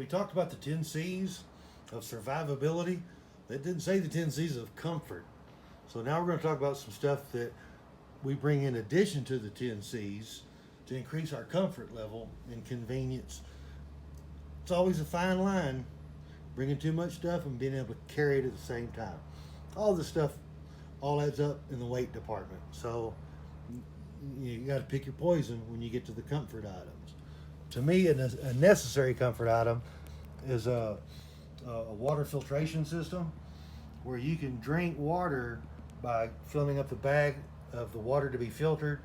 we talked about the 10 C's of survivability. That didn't say the 10 C's of comfort. So now we're going to talk about some stuff that we bring in addition to the 10 C's to increase our comfort level and convenience. It's always a fine line, bringing too much stuff and being able to carry it at the same time. All this stuff all adds up in the weight department. So you got to pick your poison when you get to the comfort items. To me, a necessary comfort item is a water filtration system where you can drink water by filling up the bag of the water to be filtered,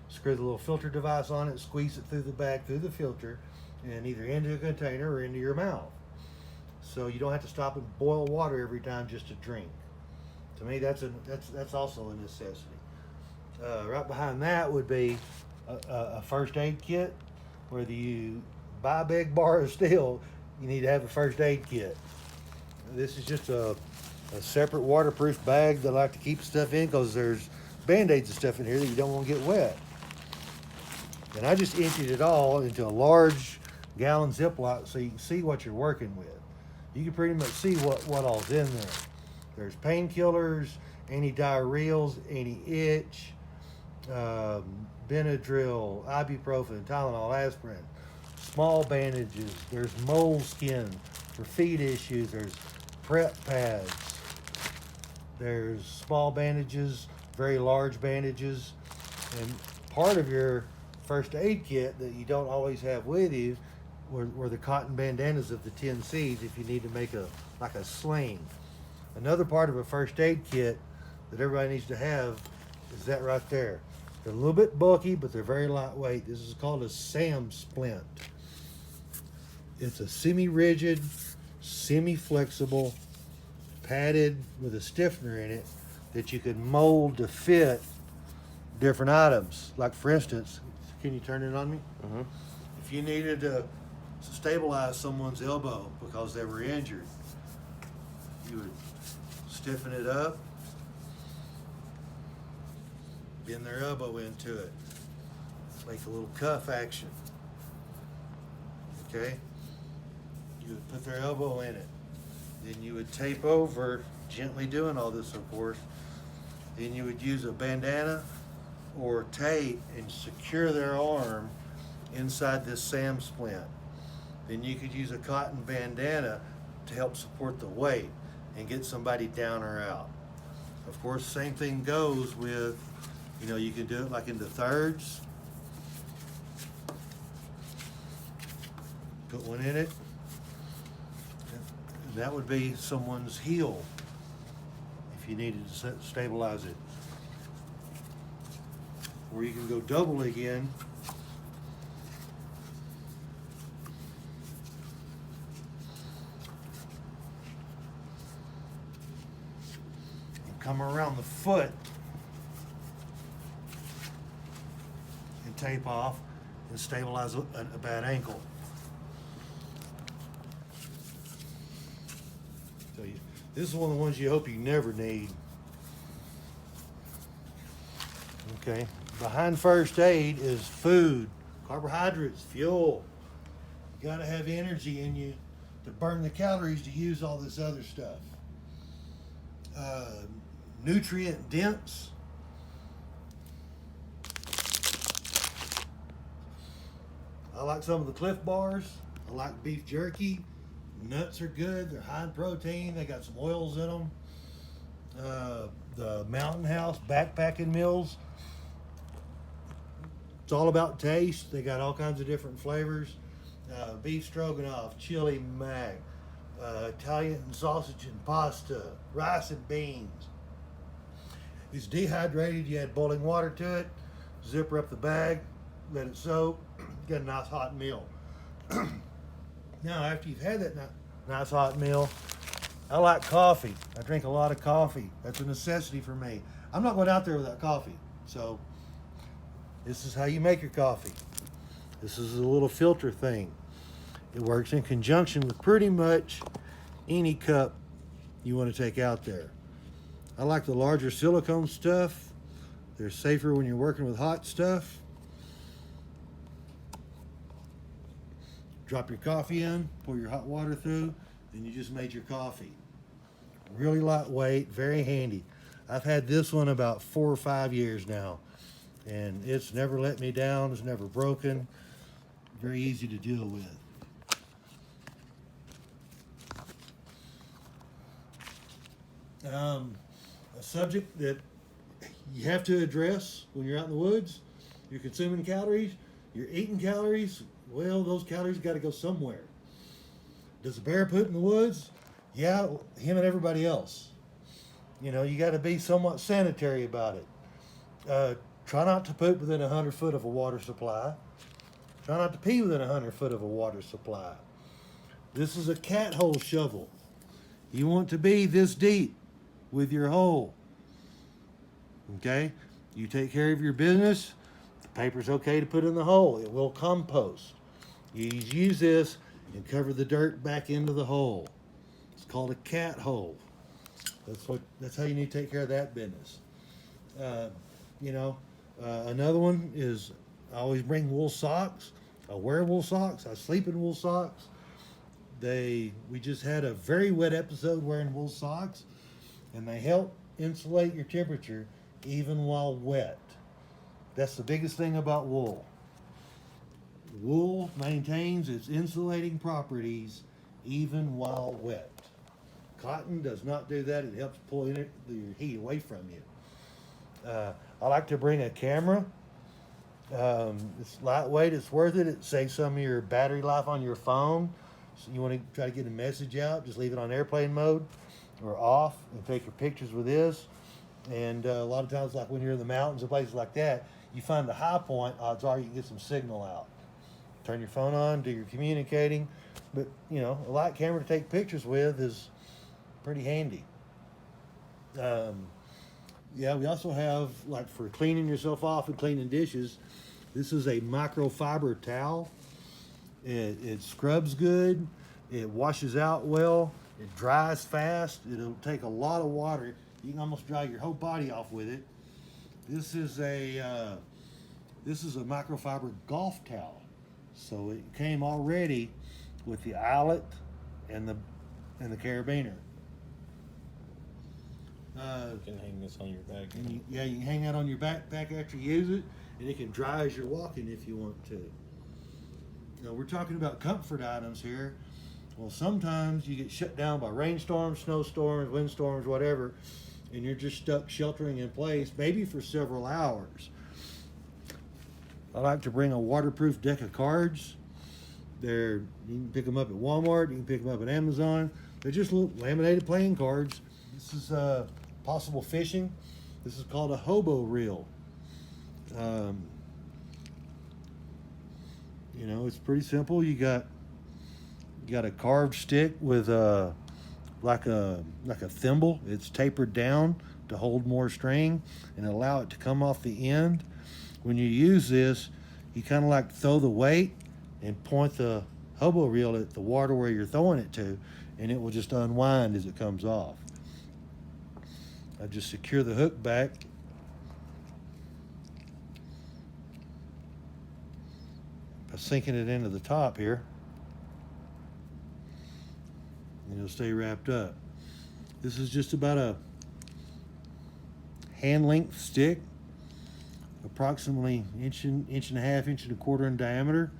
screw the little filter device on it, squeeze it through the bag, through the filter, and either into a container or into your mouth. So you don't have to stop and boil water every time just to drink. To me, that's also a necessity. Right behind that would be a first aid kit. Whether you buy a big bar of steel, you need to have a first aid kit. This is just a separate waterproof bag that I like to keep stuff in because there's Band-Aids and stuff in here that you don't want to get wet. And I just emptied it all into a large gallon Ziploc so you can see what you're working with. You can pretty much see what all's in there. There's painkillers, anti-diarrheals, anti-itch, Benadryl, ibuprofen, Tylenol, aspirin, small bandages. There's moleskin for feet issues. There's prep pads. There's small bandages, very large bandages, and part of your first aid kit that you don't always have with you were the cotton bandanas of the 10 C's if you need to make a sling. Another part of a first aid kit that everybody needs to have is that right there. They're a little bit bulky, but they're very lightweight. This is called a SAM splint. It's a semi-rigid, semi-flexible, padded with a stiffener in it that you can mold to fit different items. Like for instance, can you turn it on me? Mm-hmm. If you needed to stabilize someone's elbow because they were injured, you would stiffen it up, bend their elbow into it, make a little cuff action. Okay? You would put their elbow in it. Then you would tape over, gently doing all this, of course. Then you would use a bandana or tape and secure their arm inside this SAM splint. Then you could use a cotton bandana to help support the weight and get somebody down or out. Of course, same thing goes with, you can do it like into thirds. Put one in it. And that would be someone's heel if you needed to stabilize it. Or you can go double again. And come around the foot and tape off and stabilize a bad ankle. So this is one of the ones you hope you never need. Okay. Behind first aid is food, carbohydrates, fuel. You got to have energy in you to burn the calories to use all this other stuff. Nutrient dense. I like some of the Cliff Bars. I like beef jerky. Nuts are good. They're high in protein. They got some oils in them. The Mountain House backpacking meals. It's all about taste. They got all kinds of different flavors. Beef stroganoff, chili mac, Italian sausage and pasta, rice and beans. It's dehydrated. You add boiling water to it. Zipper up the bag. Let it soak. Get a nice hot meal. Now, after you've had that nice hot meal, I like coffee. I drink a lot of coffee. That's a necessity for me. I'm not going out there without coffee. So this is how you make your coffee. This is a little filter thing. It works in conjunction with pretty much any cup you want to take out there. I like the larger silicone stuff. They're safer when you're working with hot stuff. drop your coffee in, pour your hot water through, and you just made your coffee. Really lightweight, very handy. I've had this one about 4 or 5 years now, and it's never let me down. It's never broken. Very easy to deal with. A subject that you have to address when you're out in the woods, you're consuming calories, you're eating calories. Well, those calories got to go somewhere. Does a bear poop in the woods? Yeah, him and everybody else. You know, you got to be somewhat sanitary about it. Try not to poop within 100 foot of a water supply. Try not to pee within 100 foot of a water supply. This is a cat hole shovel. You want to be this deep with your hole. Okay? You take care of your business. The paper's okay to put in the hole. It will compost. You use this and cover the dirt back into the hole. It's called a cat hole. That's how you need to take care of that business. Another one is I always bring wool socks. I wear wool socks. I sleep in wool socks. We just had a very wet episode wearing wool socks, and they help insulate your temperature even while wet. That's the biggest thing about wool. Wool maintains its insulating properties even while wet. Cotton does not do that. It helps pull your heat away from you. I like to bring a camera. It's lightweight. It's worth it. It saves some of your battery life on your phone. So you want to try to get a message out, just leave it on airplane mode or off and take your pictures with this. And a lot of times, like when you're in the mountains and places like that, you find the high point, odds are you can get some signal out. Turn your phone on, do your communicating. But, you know, a light camera to take pictures with is pretty handy. We also have, like for cleaning yourself off and cleaning dishes, this is a microfiber towel. It scrubs good, it washes out well, it dries fast, it'll take a lot of water. You can almost dry your whole body off with it. This is a microfiber golf towel. So it came already with the eyelet and the carabiner. You can hang this on your back. You can hang that on your backpack after you use it, and it can dry as you're walking if you want to. Now, we're talking about comfort items here. Well, sometimes you get shut down by rainstorms, snowstorms, windstorms, whatever, and you're just stuck sheltering in place, maybe for several hours. I like to bring a waterproof deck of cards. You can pick them up at Walmart, you can pick them up at Amazon. They're just little laminated playing cards. This is possible fishing. This is called a hobo reel. It's pretty simple. You got a carved stick with like a thimble. It's tapered down to hold more string and allow it to come off the end. When you use this, you kind of like throw the weight and point the hobo reel at the water where you're throwing it to, and it will just unwind as it comes off. I just secure the hook back. By sinking it into the top here, and it'll stay wrapped up. This is just about a hand length stick, approximately inch and a half, inch and a quarter in diameter.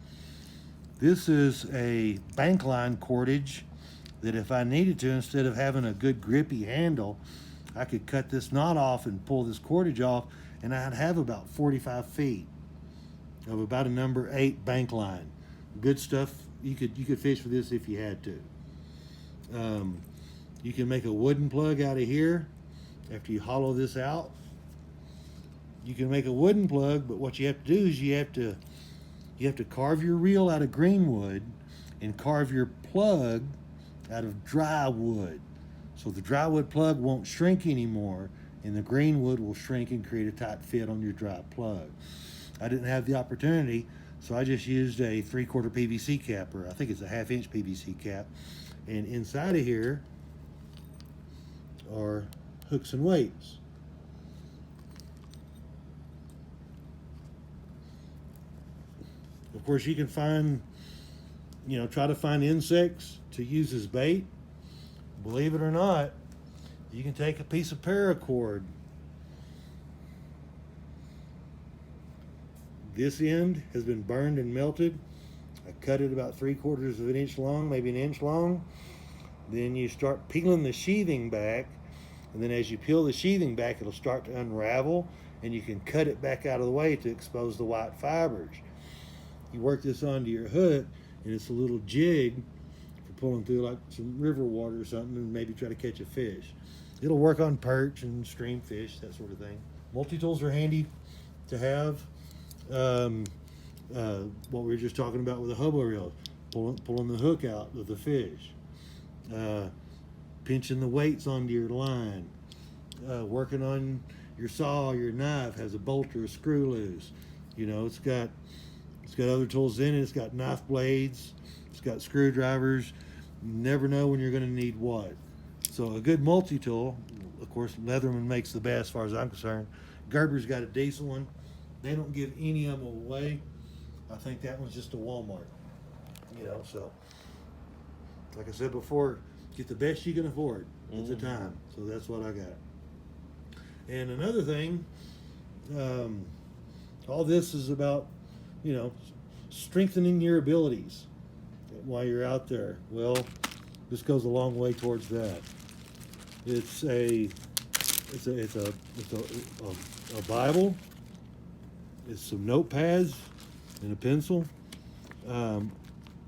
This is a bank line cordage that if I needed to, instead of having a good grippy handle, I could cut this knot off and pull this cordage off, and I'd have about 45 feet of about a number 8 bank line. Good stuff. You could fish with this if you had to. You can make a wooden plug out of here after you hollow this out. You can make a wooden plug, but what you have to do is you have to carve your reel out of green wood and carve your plug out of dry wood. So the dry wood plug won't shrink anymore, and the green wood will shrink and create a tight fit on your dry plug. I didn't have the opportunity, so I just used a 3/4 PVC cap, or I think it's a 1/2 inch PVC cap. And inside of here are hooks and weights. Of course, you can find try to find insects to use as bait. Believe it or not, you can take a piece of paracord. This end has been burned and melted. I cut it about 3/4 of an inch long, maybe an inch long. Then you start peeling the sheathing back, and then as you peel the sheathing back, it'll start to unravel, and you can cut it back out of the way to expose the white fibers. You work this onto your hook, and it's a little jig for pulling through like some river water or something, and maybe try to catch a fish. It'll work on perch and stream fish, that sort of thing. Multi-tools are handy to have. What we were just talking about with the hobo reels, pulling the hook out of the fish, pinching the weights onto your line, working on your saw, your knife has a bolt or a screw loose. It's got other tools in it. It's got knife blades. It's got screwdrivers. You never know when you're going to need what. So a good multi-tool, of course, Leatherman makes the best as far as I'm concerned. Gerber's got a decent one. They don't give any of them away. I think that one's just a Walmart. So like I said before, get the best you can afford at the time. So that's what I got. And another thing, all this is about, strengthening your abilities while you're out there. Well, this goes a long way towards that. It's a Bible. It's some notepads and a pencil.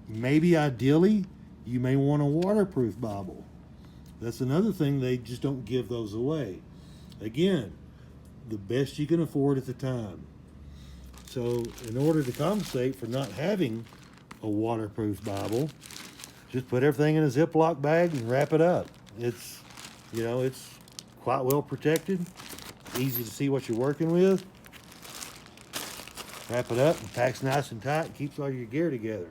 Maybe ideally, you may want a waterproof Bible. That's another thing, they just don't give those away. Again, the best you can afford at the time. So in order to compensate for not having a waterproof Bible, just put everything in a Ziploc bag and wrap it up. It's quite well protected, easy to see what you're working with. Wrap it up and packs nice and tight, keeps all your gear together.